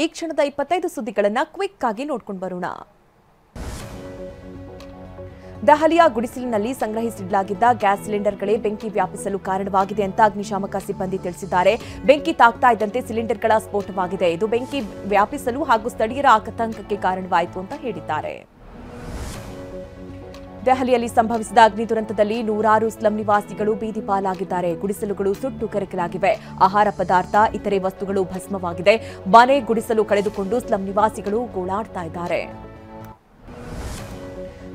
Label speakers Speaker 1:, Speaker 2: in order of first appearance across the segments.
Speaker 1: ಈ ಕ್ಷಣದ 25 ಸುದ್ದಿಗಳನ್ನು ಕ್ವಿಕ್ ಆಗಿ ನೋಡ್ಕೊಂಡು ಬರೋಣ. ದೆಹಲಿಯ ಗುಡಿಸಲಿನಲ್ಲಿ ಸಂಗ್ರಹಿಸಿಡಲಾಗಿದ್ದ ಗ್ಯಾಸ್ ಸಿಲಿಂಡರ್ಗಳೇ ಬೆಂಕಿ ವ್ಯಾಪಿಸಲು ಕಾರಣವಾಗಿದೆ ಅಂತ ಅಗ್ನಿಶಾಮಕ ಸಿಬ್ಬಂದಿ ತಿಳಿಸಿದ್ದಾರೆ. ಬೆಂಕಿ ತಾಕ್ತಾ ಇದ್ದಂತೆ ಸಿಲಿಂಡರ್ಗಳ ಸ್ಫೋಟವಾಗಿದೆ. ಇದು ಬೆಂಕಿ ವ್ಯಾಪಿಸಲು ಹಾಗೂ ಸ್ಥಳೀಯರ ಆತಂಕಕ್ಕೆ ಕಾರಣವಾಯಿತು ಅಂತ ಹೇಳಿದ್ದಾರೆ. ದೆಹಲಿಯಲ್ಲಿ ಸಂಭವಿಸಿದ ಅಗ್ನಿ ದುರಂತದಲ್ಲಿ ನೂರಾರು ಸ್ಲಂ ನಿವಾಸಿಗಳು ಬೀದಿ ಪಾಲಾಗಿದ್ದಾರೆ. ಗುಡಿಸಲುಗಳು ಸುಟ್ಟು ಕರಕಲಾಗಿವೆ. ಆಹಾರ ಪದಾರ್ಥ, ಇತರೆ ವಸ್ತುಗಳು ಭಸ್ಮವಾಗಿದೆ. ಮನೆ ಗುಡಿಸಲು ಕಳೆದುಕೊಂಡು ಸ್ಲಂ ನಿವಾಸಿಗಳು ಗೋಳಾಡ್ತಾ ಇದ್ದಾರೆ.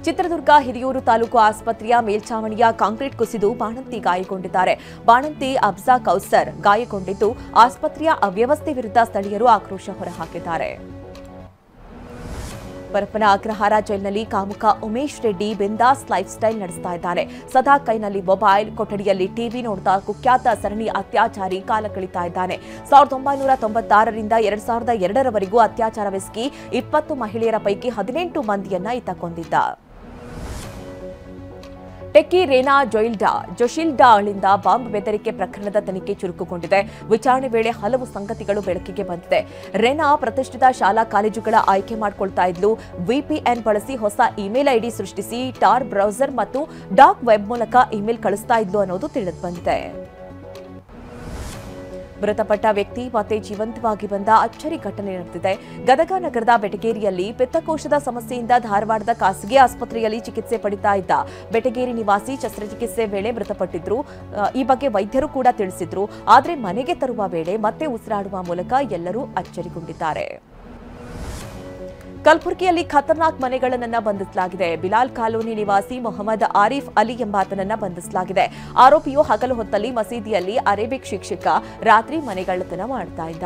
Speaker 1: ಚಿತ್ರದುರ್ಗ ಹಿರಿಯೂರು ತಾಲೂಕು ಆಸ್ಪತ್ರೆಯ ಮೇಲ್ಛಾವಣಿಯ ಕಾಂಕ್ರೀಟ್ ಕುಸಿದು ಬಾಣಂತಿ ಗಾಯಗೊಂಡಿದ್ದಾರೆ. ಬಾಣಂತಿ ಅಬ್ಸಾ ಕೌಸರ್ ಗಾಯಗೊಂಡಿದ್ದು ಆಸ್ಪತ್ರೆಯ ಅವ್ಯವಸ್ಥೆ ವಿರುದ್ಧ ಸ್ಥಳೀಯರು ಆಕ್ರೋಶ ಹೊರಹಾಕಿದ್ದಾರೆ. ಪರಪ್ಪನ ಅಗ್ರಹಾರ ಜೈಲಿನಲ್ಲಿ ಕಾಮುಕ ಉಮೇಶ್ ರೆಡ್ಡಿ ಬಿಂದಾಸ್ ಲೈಫ್ ಸ್ಟೈಲ್ ನಡೆಸ್ತಾ ಇದ್ದಾನೆ. ಸದಾ ಕೈನಲ್ಲಿ ಮೊಬೈಲ್, ಕೊಠಡಿಯಲ್ಲಿ ಟಿವಿ ನೋಡ್ತಾ ಕುಖ್ಯಾತ ಸರಣಿ ಅತ್ಯಾಚಾರಿ ಕಾಲ ಕಳೀತಾ ಇದ್ದಾನೆ. 1996ರಿಂದ 2002ರವರೆಗೂ ಅತ್ಯಾಚಾರವೆಸಗಿ 20 ಮಹಿಳೆಯರ ಪೈಕಿ 18 ಮಂದಿಯನ್ನ ಈತ ಕೊಂದಿದ್ದ. ಟೆಕ್ಕಿ ರೇನಾ ಜೊಶಿಲ್ಡಾ ಅವಳಿಂದ ಬಾಂಬ್ ಬೆದರಿಕೆ ಪ್ರಕರಣದ ತನಿಖೆ ಚುರುಕುಗೊಂಡಿದೆ. ವಿಚಾರಣೆ ವೇಳೆ ಹಲವು ಸಂಗತಿಗಳು ಬೆಳಕಿಗೆ ಬಂದಿದೆ. ರೇನಾ ಪ್ರತಿಷ್ಠಿತ ಶಾಲಾ ಕಾಲೇಜುಗಳ ಆಯ್ಕೆ ಮಾಡಿಕೊಳ್ತಾ ಇದ್ಲು. ವಿಪಿಎನ್ ಬಳಸಿ ಹೊಸ ಇಮೇಲ್ ಐಡಿ ಸೃಷ್ಟಿಸಿ ಟಾರ್ ಬ್ರೌಸರ್ ಮತ್ತು ಡಾರ್ಕ್ ವೆಬ್ ಮೂಲಕ ಇಮೇಲ್ ಕಳಿಸ್ತಾ ಇದ್ಲು ಅನ್ನೋದು ತಿಳಿದು ಬಂದಿದೆ. ಮೃತಪಟ್ಟ ವ್ಯಕ್ತಿ ಮತ್ತೆ ಜೀವಂತವಾಗಿ ಬಂದ ಅಚ್ಚರಿ ಘಟನೆ ನಡೆದಿದೆ. ಗದಗ ನಗರದ ಬೆಟಗೇರಿಯಲ್ಲಿ ಪಿತ್ತಕೋಶದ ಸಮಸ್ಯೆಯಿಂದ ಧಾರವಾಡದ ಖಾಸಗಿ ಆಸ್ಪತ್ರೆಯಲ್ಲಿ ಚಿಕಿತ್ಸೆ ಪಡಿತಾ ಇದ್ದ ಬೆಟಗೇರಿ ನಿವಾಸಿ ಶಸ್ತ್ರಚಿಕಿತ್ಸೆ ವೇಳೆ ಮೃತಪಟ್ಟಿದ್ರು. ಈ ಬಗ್ಗೆ ವೈದ್ಯರು ಕೂಡ ತಿಳಿಸಿದ್ರು. ಆದರೆ ಮನೆಗೆ ತರುವ ವೇಳೆ ಮತ್ತೆ ಉಸಿರಾಡುವ ಮೂಲಕ ಎಲ್ಲರೂ ಅಚ್ಚರಿಗೊಂಡಿದ್ದಾರೆ. ಕಲಬುರಗಿಯಲ್ಲಿ ಖತರ್ನಾಕ್ ಮನೆಗಳನ್ನ ಬಂಧಿಸಲಾಗಿದೆ. ಬಿಲಾಲ್ ಕಾಲೋನಿ ನಿವಾಸಿ ಮೊಹಮ್ಮದ್ ಆರಿಫ್ ಅಲಿ ಎಂಬಾತನನ್ನ ಬಂಧಿಸಲಾಗಿದೆ. ಆರೋಪಿಯು ಹಗಲು ಹೊತ್ತಲ್ಲಿ ಮಸೀದಿಯಲ್ಲಿ ಅರೇಬಿಕ್ ಶಿಕ್ಷಕ, ರಾತ್ರಿ ಮನೆಗಳ್ಳತನ ಮಾಡ್ತಾ ಇದ್ದ.